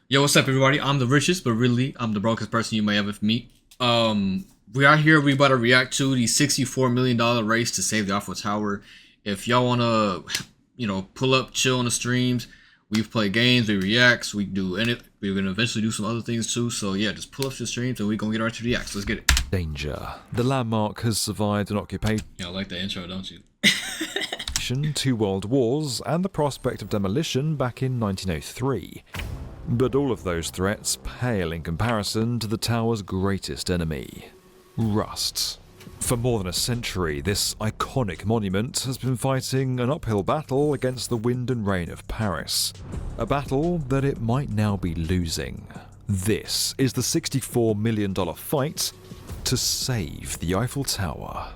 Yo, what's up, everybody? I'm the richest, but really, I'm the brokest person you may ever meet. We are here. We about to react to the $64 million race to save the Eiffel Tower. If y'all wanna, pull up, chill on the streams. We play games, we reacts, we do any. We're gonna eventually do some other things too. So yeah, just pull up to the streams and we gonna get right to the reacts. Let's get it. Danger. The landmark has survived an occupation, Yeah, I like the intro, don't you? 2 world wars, and the prospect of demolition back in 1903. But all of those threats pale in comparison to the tower's greatest enemy, rust. For more than a century, this iconic monument has been fighting an uphill battle against the wind and rain of Paris. A battle that it might now be losing. This is the $64 million fight to save the Eiffel Tower.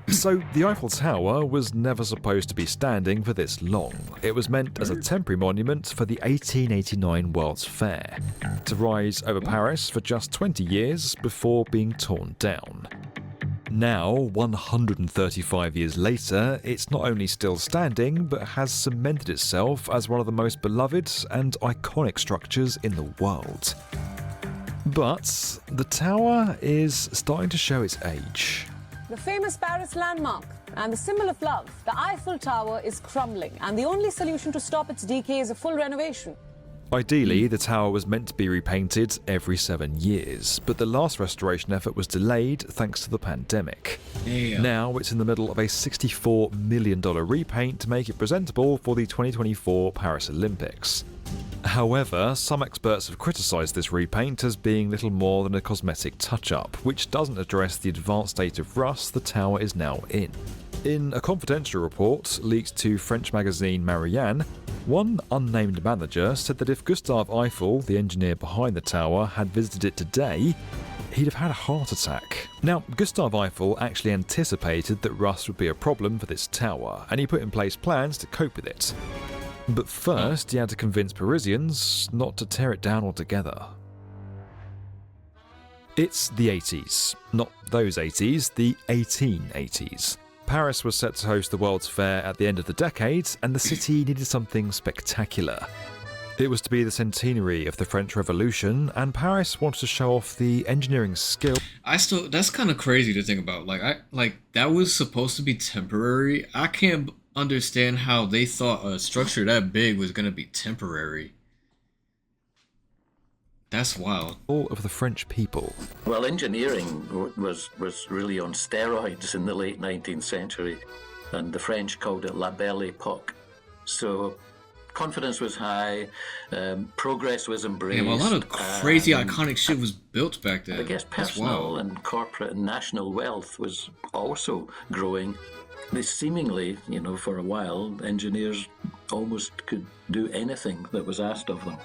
So, the Eiffel Tower was never supposed to be standing for this long. It was meant as a temporary monument for the 1889 World's Fair, to rise over Paris for just 20 years before being torn down. Now, 135 years later, it's not only still standing, but has cemented itself as one of the most beloved and iconic structures in the world. But the tower is starting to show its age. The famous Paris landmark and the symbol of love, the Eiffel Tower, is crumbling, and the only solution to stop its decay is a full renovation. Ideally, the tower was meant to be repainted every 7 years, but the last restoration effort was delayed thanks to the pandemic. Damn. Now it's in the middle of a $64 million repaint to make it presentable for the 2024 Paris Olympics. However, some experts have criticised this repaint as being little more than a cosmetic touch-up, which doesn't address the advanced state of rust the tower is now in. In a confidential report leaked to French magazine Marianne, one unnamed manager said that if Gustave Eiffel, the engineer behind the tower, had visited it today, he'd have had a heart attack. Now, Gustave Eiffel actually anticipated that rust would be a problem for this tower, and he put in place plans to cope with it. But first, he had to convince Parisians not to tear it down altogether. It's the 80s. Not those 80s, the 1880s. Paris was set to host the World's Fair at the end of the decade, and the city needed something spectacular. It was to be the centenary of the French Revolution, and Paris wanted to show off the engineering skill. That's kind of crazy to think about. That was supposed to be temporary. I can't understand how they thought a structure that big was gonna be temporary. That's wild. All of the French people. Well, engineering was really on steroids in the late 19th century, and the French called it La Belle Époque. So confidence was high, progress was embraced. Damn, a lot of crazy iconic shit was built back then. I guess personal and corporate and national wealth was also growing. They seemingly, for a while, engineers almost could do anything that was asked of them.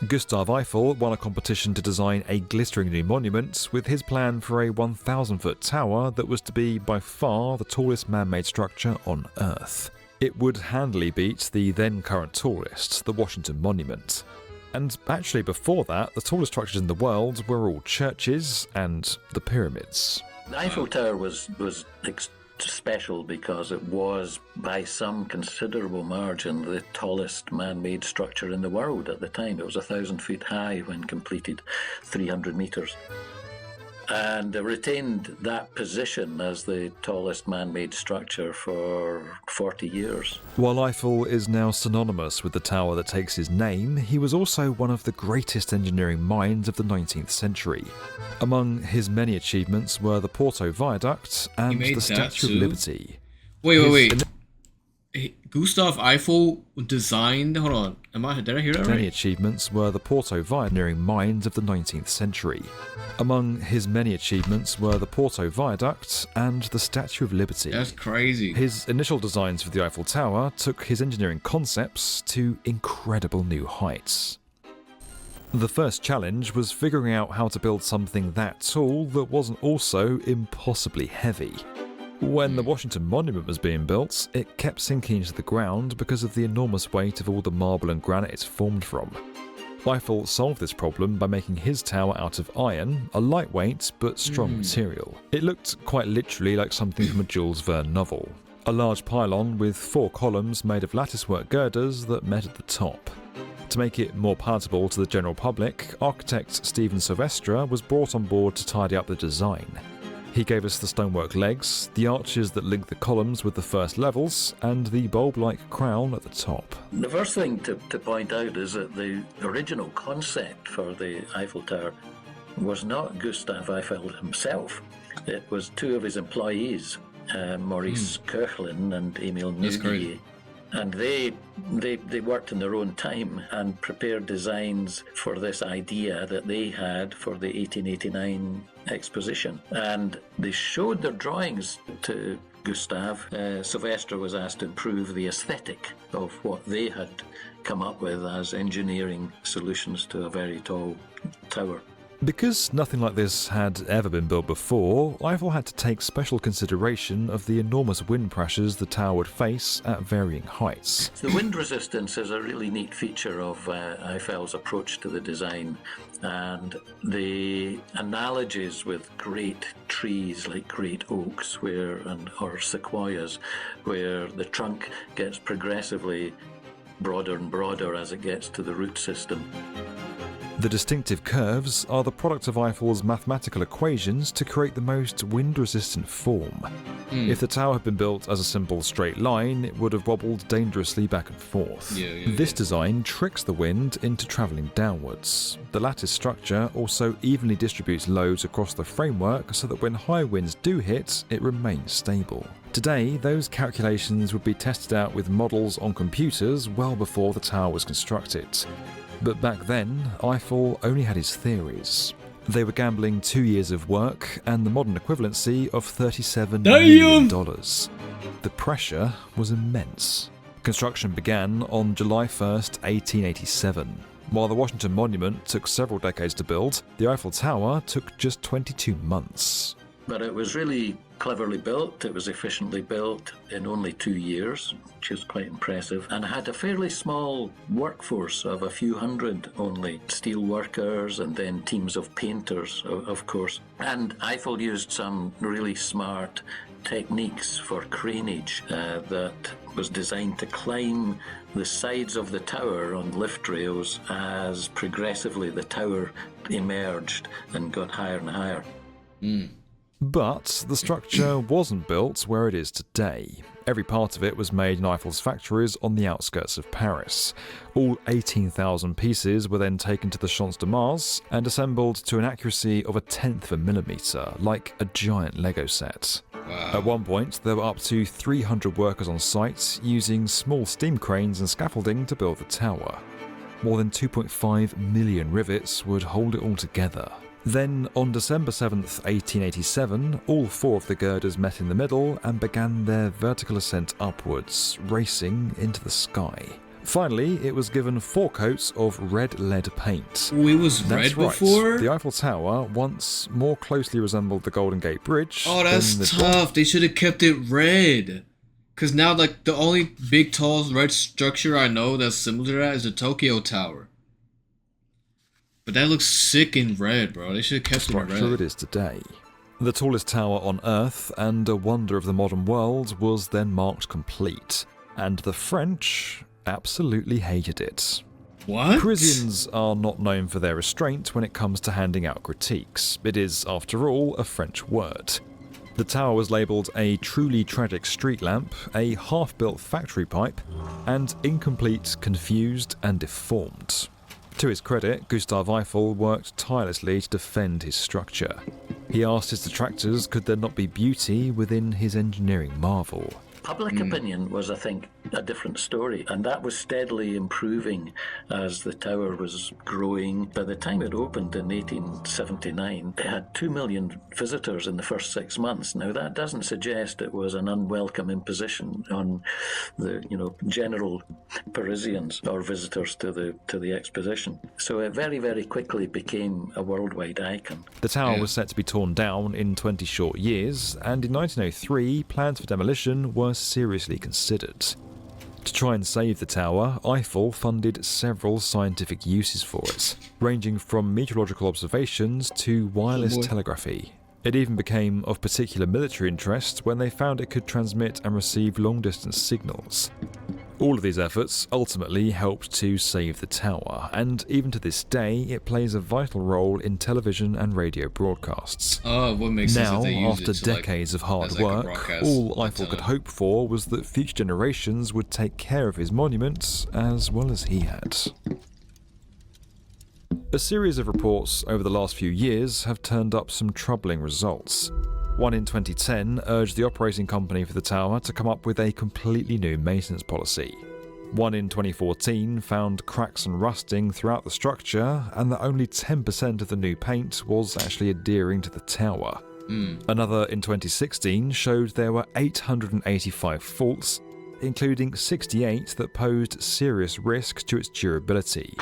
Gustave Eiffel won a competition to design a glittering new monument with his plan for a 1,000-foot tower that was to be by far the tallest man-made structure on Earth. It would handily beat the then current tallest, the Washington Monument. And actually before that, the tallest structures in the world were all churches and the pyramids. The Eiffel Tower was special because it was, by some considerable margin, the tallest man-made structure in the world at the time. It was 1,000 feet high when completed, 300 metres. And retained that position as the tallest man-made structure for 40 years. While Eiffel is now synonymous with the tower that takes his name, he was also one of the greatest engineering minds of the 19th century. Among his many achievements were the Porto Viaduct and the Statue of Liberty. Wait. Gustave Eiffel designed. Hold on. Did I hear that right? Many achievements were the Porto Viaduct, engineering minds of the 19th century. Among his many achievements were the Porto Viaduct and the Statue of Liberty. That's crazy. His initial designs for the Eiffel Tower took his engineering concepts to incredible new heights. The first challenge was figuring out how to build something that tall that wasn't also impossibly heavy. When the Washington Monument was being built, it kept sinking into the ground because of the enormous weight of all the marble and granite it's formed from. Eiffel solved this problem by making his tower out of iron, a lightweight but strong material. It looked quite literally like something from a Jules Verne novel. a large pylon with 4 columns made of latticework girders that met at the top. To make it more palatable to the general public, architect Stephen Silvestre was brought on board to tidy up the design. He gave us the stonework legs, the arches that link the columns with the first levels, and the bulb-like crown at the top. The first thing to point out is that the original concept for the Eiffel Tower was not Gustave Eiffel himself. It was 2 of his employees, Maurice Koechlin and Emile Nouguier. And they worked in their own time and prepared designs for this idea that they had for the 1889 exposition. And they showed their drawings to Gustave. Silvestre was asked to improve the aesthetic of what they had come up with as engineering solutions to a very tall tower. Because nothing like this had ever been built before, Eiffel had to take special consideration of the enormous wind pressures the tower would face at varying heights. The wind resistance is a really neat feature of Eiffel's approach to the design, and the analogies with great trees like great oaks or sequoias, where the trunk gets progressively broader and broader as it gets to the root system. The distinctive curves are the product of Eiffel's mathematical equations to create the most wind-resistant form. If the tower had been built as a simple straight line, it would have wobbled dangerously back and forth. This design tricks the wind into travelling downwards. The lattice structure also evenly distributes loads across the framework so that when high winds do hit, it remains stable. Today, those calculations would be tested out with models on computers well before the tower was constructed. But back then, Eiffel only had his theories. They were gambling 2 years of work and the modern equivalency of $37 million. The pressure was immense. Construction began on July 1st, 1887. While the Washington Monument took several decades to build, the Eiffel Tower took just 22 months. But it was really cleverly built. It was efficiently built in only 2 years, which is quite impressive, and had a fairly small workforce of a few hundred only, steel workers and then teams of painters, of course. And Eiffel used some really smart techniques for craneage that was designed to climb the sides of the tower on lift rails as progressively the tower emerged and got higher and higher. But the structure wasn't built where it is today. Every part of it was made in Eiffel's factories on the outskirts of Paris. All 18,000 pieces were then taken to the Champs de Mars and assembled to an accuracy of 1/10 of a millimetre, like a giant Lego set. At one point, there were up to 300 workers on site using small steam cranes and scaffolding to build the tower. More than 2.5 million rivets would hold it all together. Then, on December 7th, 1887, all 4 of the girders met in the middle and began their vertical ascent upwards, racing into the sky. Finally, it was given 4 coats of red lead paint. Oh, it was That's red right. before? The Eiffel Tower once more closely resembled the Golden Gate Bridge. Oh, that's than the tough. They should have kept it red. Because now, like, the only big, tall, red structure I know that's similar to that is the Tokyo Tower. But that looks sick in red, bro. They should have kept it in structure red. it is today. The tallest tower on Earth and a wonder of the modern world was then marked complete. And the French absolutely hated it. What? Parisians are not known for their restraint when it comes to handing out critiques. It is, after all, a French word. The tower was labelled a truly tragic street lamp, a half-built factory pipe, and incomplete, confused and deformed. To his credit, Gustave Eiffel worked tirelessly to defend his structure. He asked his detractors could there not be beauty within his engineering marvel. Public opinion was, I think, a different story, and that was steadily improving as the tower was growing. By the time it opened in 1879, it had 2 million visitors in the first 6 months. Now, that doesn't suggest it was an unwelcome imposition on the, general Parisians or visitors to the exposition. So it very, very quickly became a worldwide icon. The tower was set to be torn down in 20 short years, and in 1903, plans for demolition were seriously considered. To try and save the tower, Eiffel funded several scientific uses for it, ranging from meteorological observations to wireless telegraphy. It even became of particular military interest when they found it could transmit and receive long-distance signals. All of these efforts ultimately helped to save the tower, and even to this day it plays a vital role in television and radio broadcasts. What makes sense Now, that they use after it to, decades of hard as, like, a work, broadcast all Eiffel could antenna. hope for was that future generations would take care of his monument as well as he had. A series of reports over the last few years have turned up some troubling results. One in 2010 urged the operating company for the tower to come up with a completely new maintenance policy. One in 2014 found cracks and rusting throughout the structure, and that only 10% of the new paint was actually adhering to the tower. Another in 2016 showed there were 885 faults, including 68 that posed serious risk to its durability.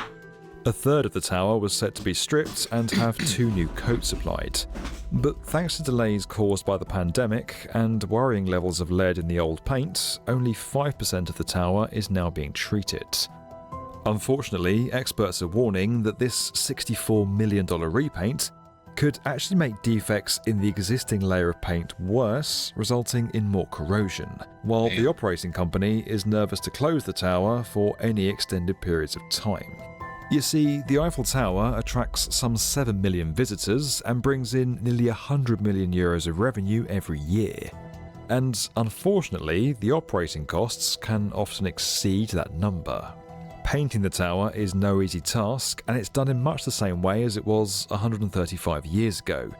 A third of the tower was set to be stripped and have 2 new coats applied. But thanks to delays caused by the pandemic and worrying levels of lead in the old paint, only 5% of the tower is now being treated. Unfortunately, experts are warning that this $64 million repaint could actually make defects in the existing layer of paint worse, resulting in more corrosion, while the operating company is nervous to close the tower for any extended periods of time. You see, the Eiffel Tower attracts some 7 million visitors and brings in nearly €100 million of revenue every year. And unfortunately, the operating costs can often exceed that number. Painting the tower is no easy task, and it's done in much the same way as it was 135 years ago,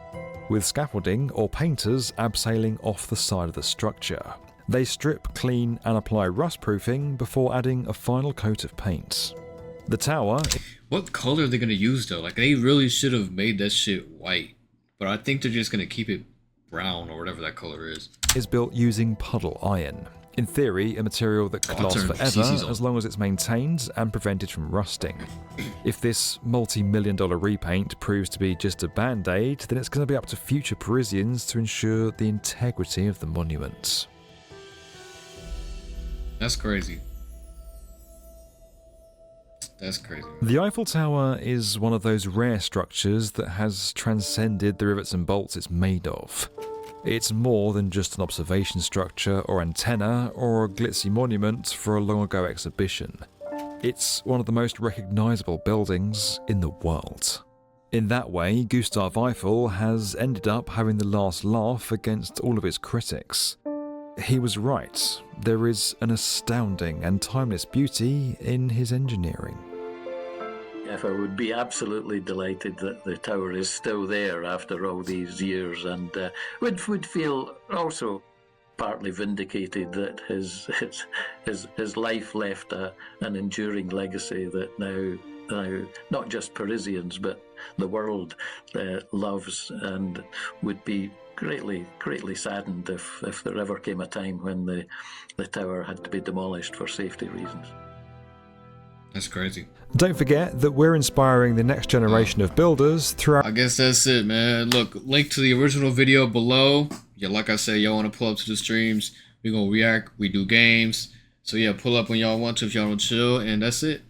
with scaffolding or painters abseiling off the side of the structure. They strip, clean, and apply rust-proofing before adding a final coat of paint. The tower... What color are they gonna use though? Like, they really should have made that shit white, but I think they're just gonna keep it brown or whatever that color is. ...is built using puddle iron. In theory, a material that could last forever as long as it's maintained and prevented from rusting. If this multi-million-dollar repaint proves to be just a band-aid, then it's going to be up to future Parisians to ensure the integrity of the monument. That's crazy. That's crazy. The Eiffel Tower is one of those rare structures that has transcended the rivets and bolts it's made of. It's more than just an observation structure or antenna or a glitzy monument for a long ago exhibition. It's one of the most recognisable buildings in the world. In that way, Gustave Eiffel has ended up having the last laugh against all of his critics. He was right. There is an astounding and timeless beauty in his engineering. I would be absolutely delighted that the tower is still there after all these years, and would feel also partly vindicated that his life left an enduring legacy that now not just Parisians but the world loves, and would be greatly saddened if there ever came a time when the tower had to be demolished for safety reasons. That's crazy. Don't forget that we're inspiring the next generation of builders through our... I guess that's it, man. Look, link to the original video below. Yeah, like I said, y'all want to pull up to the streams. We gonna react. We do games. So yeah, pull up when y'all want to if y'all want to chill. And that's it.